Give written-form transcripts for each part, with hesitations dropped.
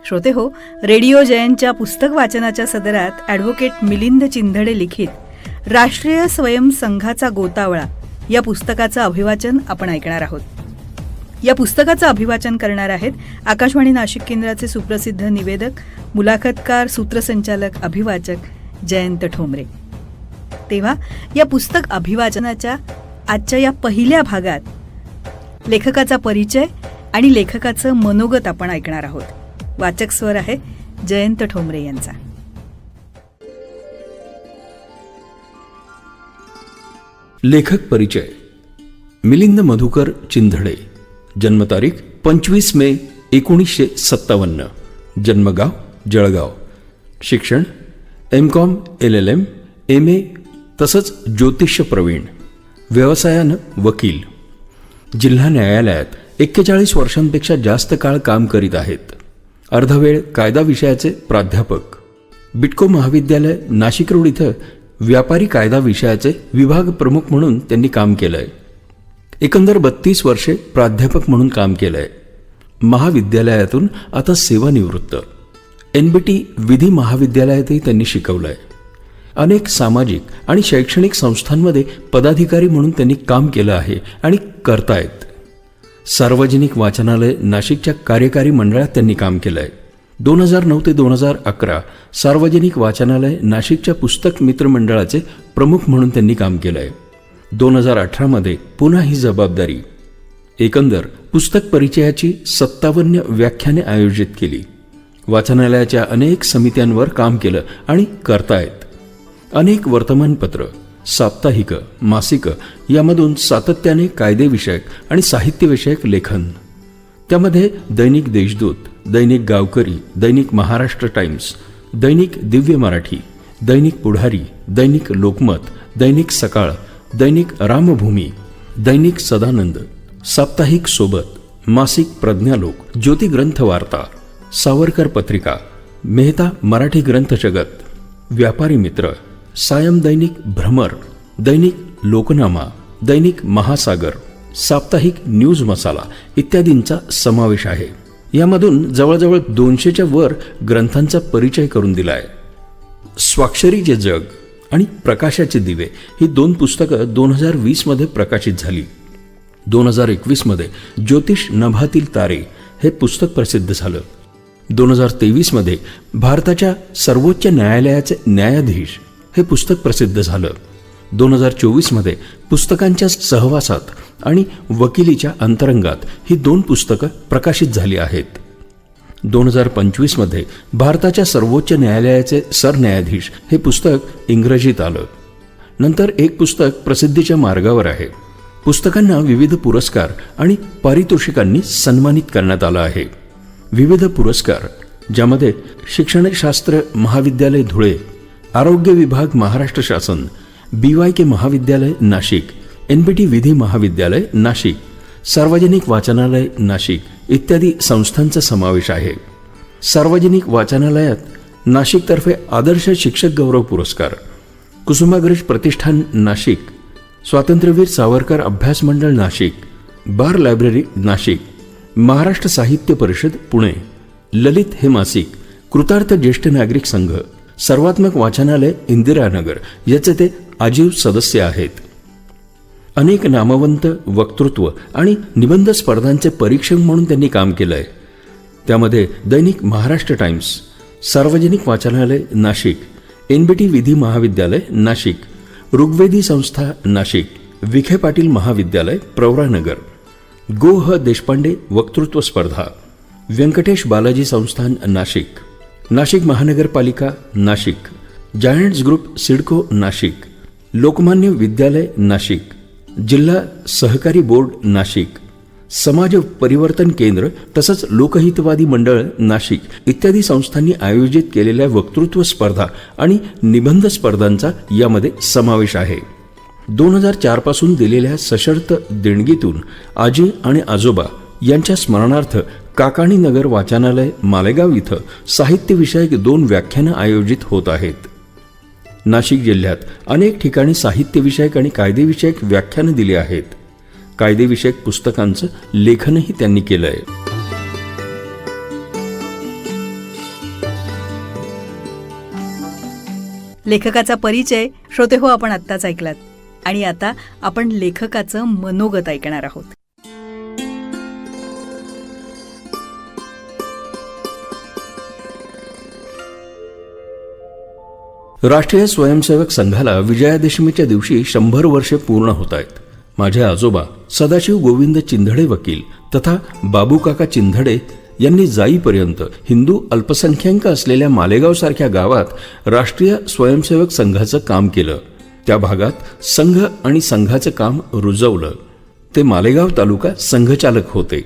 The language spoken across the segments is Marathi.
श्रोतेहो, रेडिओ जयंतच्या पुस्तक वाचनाच्या सदरात ॲडव्होकेट मिलिंद चिंधडे लिखित राष्ट्रीय स्वयंसंघाचा गोतावळा या पुस्तकाचं अभिवाचन आपण ऐकणार आहोत. या पुस्तकाचं अभिवाचन करणार आहेत आकाशवाणी नाशिक केंद्राचे सुप्रसिद्ध निवेदक, मुलाखतकार, सूत्रसंचालक, अभिवाचक जयंत ठोंबरे. तेव्हा या पुस्तक अभिवाचनाच्या आजच्या या पहिल्या भागात लेखकाचा परिचय आणि लेखकाचं मनोगत आपण ऐकणार आहोत. वाचक स्वर आहे जयंत ठोंबरे यांचा. लेखक परिचय. मिलिंद मधुकर चिंधडे. जन्मतारीख 25 मे 1957. जन्मगाव जळगाव. शिक्षण MCOM LLM MA तसंच ज्योतिष्य प्रवीण. व्यवसायानं वकील. जिल्हा न्यायालयात 41 वर्षांपेक्षा जास्त काळ काम करीत आहेत. अर्धवेळ कायदा विषयाचे प्राध्यापक. बिटको महाविद्यालय नाशिक रोड इथं व्यापारी कायदा विषयाचे विभाग प्रमुख म्हणून त्यांनी काम केलंय. एकंदर 32 वर्षे प्राध्यापक म्हणून काम केलंय. महाविद्यालयातून आता सेवानिवृत्त. NBT विधी महाविद्यालयातही त्यांनी शिकवलंय. अनेक सामाजिक आणि शैक्षणिक संस्थांमध्ये पदाधिकारी म्हणून त्यांनी काम केलं आहे आणि करतायत. सार्वजनिक वाचनालय नाशिकच्या कार्यकारी मंडळात त्यांनी काम केलंय. 2009 ते 2011 सार्वजनिक वाचनालय नाशिकच्या पुस्तक मित्र मंडळाचे प्रमुख म्हणून त्यांनी काम केलंय. 2018 पुन्हा ही जबाबदारी. एकंदर पुस्तक परिचयाची 57 व्याख्याने आयोजित केली. वाचनालयाच्या अनेक समित्यांवर काम केलं आणि करतायत. अनेक वर्तमानपत्र, साप्ताहिक, मासिक यामधून सातत्याने कायदेविषयक आणि साहित्यविषयक लेखन. त्यामध्ये दैनिक देशदूत, दैनिक गावकरी, दैनिक महाराष्ट्र टाइम्स, दैनिक दिव्य मराठी, दैनिक पुढारी, दैनिक लोकमत, दैनिक सकाळ, दैनिक रामभूमी, दैनिक सदानंद, साप्ताहिक सोबत, मासिक प्रज्ञालोक, ज्योती ग्रंथ वार्ता, सावरकर पत्रिका, मेहता मराठी ग्रंथ जगत, व्यापारी मित्र, सायम दैनिक भ्रमर, दैनिक लोकनामा, दैनिक महासागर, साप्ताहिक न्यूज मसाला इत्यादींचा समावेश आहे. यामधून जवळजवळ 200च्या वर ग्रंथांचा परिचय करून दिलाय. स्वाक्षरीचे जग आणि प्रकाशाचे दिवे ही 2 पुस्तकं 2020 प्रकाशित झाली. 2021 ज्योतिष नभातील तारे हे पुस्तक प्रसिद्ध झालं. 2023 भारताच्या सर्वोच्च न्यायालयाचे न्यायाधीश हे पुस्तक प्रसिद्ध झालं. 2024 पुस्तकांच्या सहवासात आणि वकिलीच्या अंतरंगात ही 2 पुस्तकं प्रकाशित झाली आहेत. 2025 भारताच्या सर्वोच्च न्यायालयाचे सरन्यायाधीश हे पुस्तक इंग्रजीत आलं. नंतर एक पुस्तक प्रसिद्धीच्या मार्गावर आहे. पुस्तकांना विविध पुरस्कार आणि पारितोषिकांनी सन्मानित करण्यात आलं आहे. विविध पुरस्कार ज्यामध्ये शिक्षणशास्त्र महाविद्यालय धुळे, आरोग्य विभाग महाराष्ट्र शासन, BYK महाविद्यालय नाशिक, NBT विधी महाविद्यालय नाशिक, सार्वजनिक वाचनालय नाशिक इत्यादी संस्थांचा समावेश आहे. सार्वजनिक वाचनालयात नाशिकतर्फे आदर्श शिक्षक गौरव पुरस्कार, कुसुमाग्रज प्रतिष्ठान नाशिक, स्वातंत्र्यवीर सावरकर अभ्यास मंडळ नाशिक, बार लायब्ररी नाशिक, महाराष्ट्र साहित्य परिषद पुणे, ललित हे मासिक, कृतार्थ ज्येष्ठ नागरिक संघ, सर्वात्मक वाचनालय इंदिरानगर याचे ते आजीव सदस्य आहेत. अनेक नामवंत वक्तृत्व आणि निबंध स्पर्धांचे परीक्षक म्हणून त्यांनी काम केलंय. त्यामध्ये दैनिक महाराष्ट्र टाइम्स, सार्वजनिक वाचनालय नाशिक, NBT विधी महाविद्यालय नाशिक, ऋग्वेदी संस्था नाशिक, विखे पाटील महाविद्यालय प्रवरानगर, गो ह देशपांडे वक्तृत्व स्पर्धा, व्यंकटेश बालाजी संस्थान नाशिक, नाशिक महानगरपालिका नाशिक, जायंट्स ग्रुप सिडको नाशिक, लोकमान्य विद्यालय नाशिक, जिल्हा सहकारी बोर्ड नाशिक, समाज परिवर्तन केंद्र तसंच लोकहितवादी मंडळ नाशिक इत्यादी संस्थांनी आयोजित केलेल्या वक्तृत्व स्पर्धा आणि निबंध स्पर्धांचा यामध्ये समावेश आहे. 2004 पासून दिलेल्या सशर्त देणगीतून आजी आणि आजोबा यांच्या स्मरणार्थ काकाणी नगर वाचनालय मालेगाव इथं साहित्यविषयक 2 व्याख्यानं आयोजित होत आहेत. नाशिक जिल्ह्यात अनेक ठिकाणी साहित्यविषयक आणि कायदेविषयक व्याख्यानं दिली आहेत. कायदेविषयक पुस्तकांचं लेखनही त्यांनी केलंय. लेखकाचा परिचय श्रोते हो आपण आत्ताच ऐकलात. आणि आता आपण लेखकाचं मनोगत ऐकणार आहोत. राष्ट्रीय स्वयंसेवक संघाला विजयादशमीच्या दिवशी 100 वर्षे पूर्ण होत आहेत. माझे आजोबा सदाशिव गोविंद चिंधडे वकील तथा बाबूकाका चिंधडे यांनी जाईपर्यंत हिंदू अल्पसंख्याक असलेल्या मालेगावसारख्या गावात राष्ट्रीय स्वयंसेवक संघाचं काम केलं. त्या भागात संघ आणि संघाचं काम रुजवलं. ते मालेगाव तालुका संघचालक होते,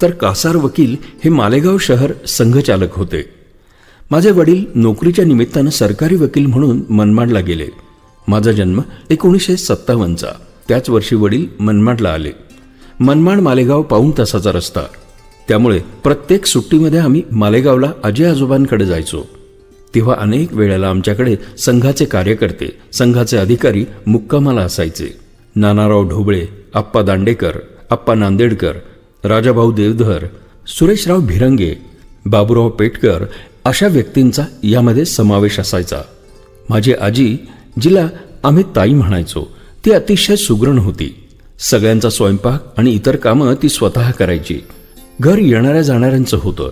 तर कासार वकील हे मालेगाव शहर संघचालक होते. माझे वडील नोकरीच्या निमित्तानं सरकारी वकील म्हणून मनमाडला गेले. माझा जन्म 1957चा. त्याच वर्षी वडील मनमाडला आले. मनमाड मालेगाव पाऊण तासाचा रस्ता, त्यामुळे प्रत्येक सुट्टीमध्ये आम्ही मालेगावला आजी आजोबांकडे जायचो. तेव्हा अनेक वेळेला आमच्याकडे संघाचे कार्यकर्ते, संघाचे अधिकारी मुक्कामाला असायचे. नानाराव ढोबळे, आप्पा दांडेकर, आप्पा नांदेडकर, राजाभाऊ देवधर, सुरेशराव भिरंगे, बाबूराव पेटकर अशा व्यक्तींचा यामध्ये समावेश असायचा. माझी आजी, जिला आम्ही ताई म्हणायचो, ती अतिशय सुगरण होती. सगळ्यांचा स्वयंपाक आणि इतर कामं ती स्वतः करायची. घर येणाऱ्या जाणाऱ्यांचं होतं.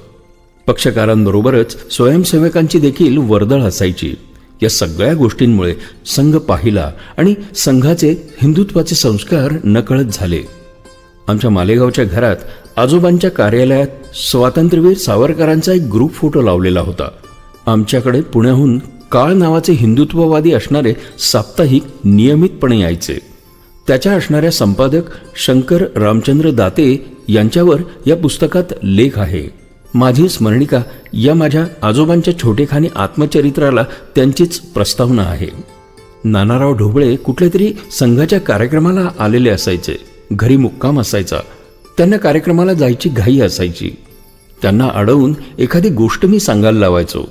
पक्षकारांबरोबरच स्वयंसेवकांची देखील वर्दळ असायची. या सगळ्या गोष्टींमुळे संघ पाहिला आणि संघाचे हिंदुत्वाचे संस्कार नकळत झाले. आमच्या मालेगावच्या घरात आजोबांच्या कार्यालयात स्वातंत्र्यवीर सावरकरांचा एक ग्रुप फोटो लावलेला होता. आमच्याकडे पुण्याहून काळ नावाचे हिंदुत्ववादी असणारे साप्ताहिक नियमितपणे यायचे. त्याच्या असणाऱ्या संपादक शंकर रामचंद्र दाते यांच्यावर या पुस्तकात लेख आहे. माझी स्मरणिका या माझ्या आजोबांच्या छोटेखानी आत्मचरित्राला त्यांचीच प्रस्तावना आहे. नानाराव ढोबळे कुठल्या तरी संघाच्या कार्यक्रमाला आलेले असायचे. घरी मुक्काम असायचा. त्यांना कार्यक्रमाला जायची घाई असायची. त्यांना अडवून एखादी गोष्ट मी सांगायला लावायचो,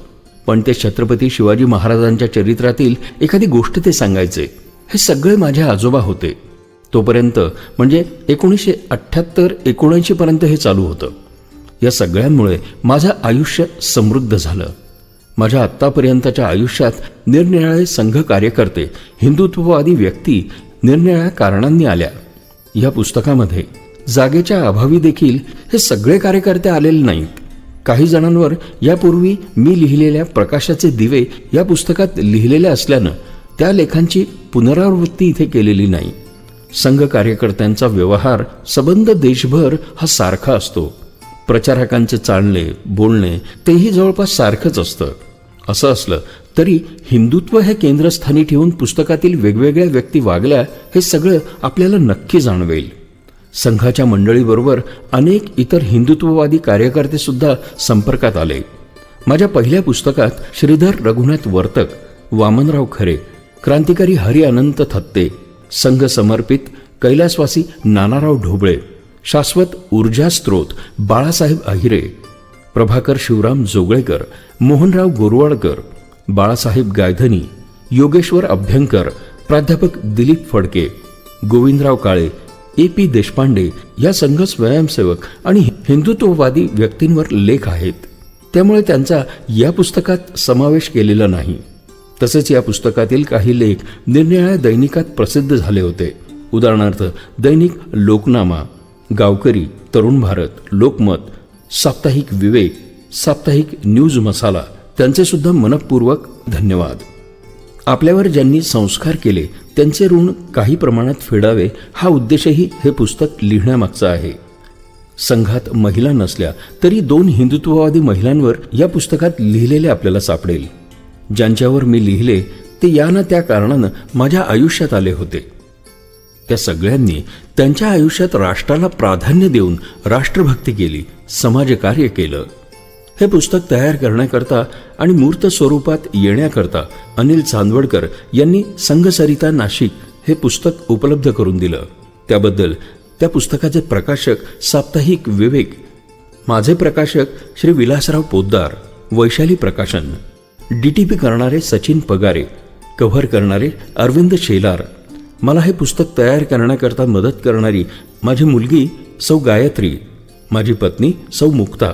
पण ते छत्रपती शिवाजी महाराजांच्या चरित्रातील एखादी गोष्ट ते सांगायचे. हे सगळे माझे आजोबा होते. तोपर्यंत म्हणजे 1978-79 पर्यंत हे चालू होतं. या सगळ्यांमुळे माझं आयुष्य समृद्ध झालं. माझ्या आत्तापर्यंतच्या आयुष्यात निरनिराळे संघ कार्यकर्ते, हिंदुत्ववादी व्यक्ती निरनिराळ्या कारणांनी आल्या. या पुस्तकामध्ये जागेच्या अभावी देखील हे सगळे कार्यकर्ते आलेले नाहीत. काही जणांवर यापूर्वी मी लिहिलेल्या प्रकाशाचे दिवे या पुस्तकात लिहिलेले असल्यानं त्या लेखांची पुनरावृत्ती इथे केलेली नाही. संघ कार्यकर्त्यांचा व्यवहार, संबंध देशभर हा सारखा असतो. प्रचारकांचे चालणे, बोलणे तेही जवळपास सारखंच असतं. असं असलं तरी हिंदुत्व हे केंद्रस्थानी ठेवून पुस्तकातील वेगवेगळ्या व्यक्ती वागल्या हे सगळं आपल्याला नक्की जाणवेल. संघाच्या मंडळीबरोबर अनेक इतर हिंदुत्ववादी कार्यकर्ते सुद्धा संपर्कात आले. माझ्या पहिल्या पुस्तकात श्रीधर रघुनाथ वर्तक, वामनराव खरे, क्रांतिकारी हरी अनंत थत्ते, संघ समर्पित कैलासवासी नानाराव ढोबळे, शाश्वत ऊर्जा स्त्रोत बाळासाहेब आहिरे, प्रभाकर शिवराम जोगळेकर, मोहनराव गोरवाडकर, बाळासाहेब गायधनी, योगेश्वर अभ्यंकर, प्राध्यापक दिलीप फडके, गोविंदराव काळे, A.P. देशपांडे या संघ स्वयंसेवक आणि हिंदुत्ववादी व्यक्तींवर लेख आहेत. त्यामुळे त्यांचा या पुस्तकात समावेश केलेला नाही. तसेच या पुस्तकातील काही लेख निरनिराळ्या दैनिकात प्रसिद्ध झाले होते. उदाहरणार्थ दैनिक लोकनामा, गावकरी, तरुण भारत, लोकमत, साप्ताहिक विवेक, साप्ताहिक न्यूज मसाला. त्यांचे सुद्धा मनपूर्वक धन्यवाद. आपल्यावर ज्यांनी संस्कार केले त्यांचे ऋण काही प्रमाणात फेडावे हा उद्देशही हे पुस्तक लिहिण्यामागचा आहे. संघात महिला नसल्या तरी 2 हिंदुत्ववादी महिलांवर या पुस्तकात लिहिलेले आपल्याला सापडेल. ज्यांच्यावर मी लिहिले ते या ना त्या कारणानं माझ्या आयुष्यात आले होते. त्या सगळ्यांनी त्यांच्या आयुष्यात राष्ट्राला प्राधान्य देऊन राष्ट्रभक्ती केली, समाजकार्य केलं. हे पुस्तक तयार करण्याकरता आणि मूर्त स्वरूपात येण्याकरता अनिल चांदवडकर यांनी संघसरिता नाशिक हे पुस्तक उपलब्ध करून दिलं. त्याबद्दल त्या पुस्तकाचे प्रकाशक साप्ताहिक विवेक, माझे प्रकाशक श्री विलासराव पोद्दार, वैशाली प्रकाशन, DTP करणारे सचिन पगारे, कव्हर करणारे अरविंद शेलार, मला हे पुस्तक तयार करण्याकरता मदत करणारी माझी मुलगी सौ गायत्री, माझी पत्नी सौ मुक्ता,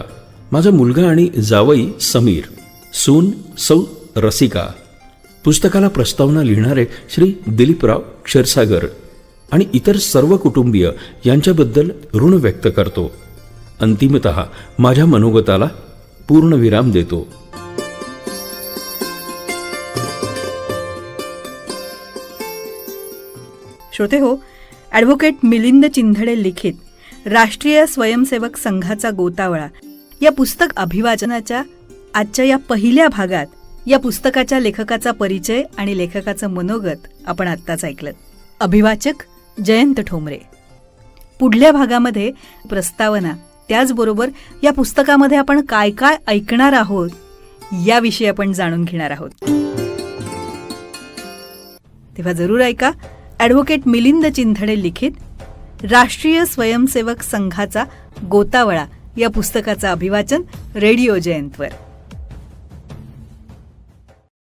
माझा मुलगा आणि जावई समीर, सून सौ रसिका, पुस्तकाला प्रस्तावना लिहिणारे श्री दिलीपराव क्षीरसागर आणि इतर सर्व कुटुंबीय यांच्याबद्दल ऋण व्यक्त करतो. अंतिमतः माझ्या मनोगताला पूर्णविराम देतो. श्रोते हो, ॲडव्होकेट मिलिंद चिंधडे लिखित राष्ट्रीय स्वयंसेवक संघाचा गोतावळा या पुस्तक अभिवाचनाच्या आजच्या या पहिल्या भागात या पुस्तकाच्या लेखकाचा परिचय आणि लेखकाचं मनोगत आपण आत्ताच ऐकलं. अभिवाचक जयंत ठोंबरे. पुढल्या भागामध्ये प्रस्तावना, त्याचबरोबर या पुस्तकामध्ये आपण काय काय ऐकणार आहोत याविषयी आपण जाणून घेणार आहोत. तेव्हा जरूर ऐका ॲडव्होकेट मिलिंद चिंधडे लिखित राष्ट्रीय स्वयंसेवक संघाचा गोतावळा या पुस्तकाचं अभिवाचन रेडिओ जयंतवर.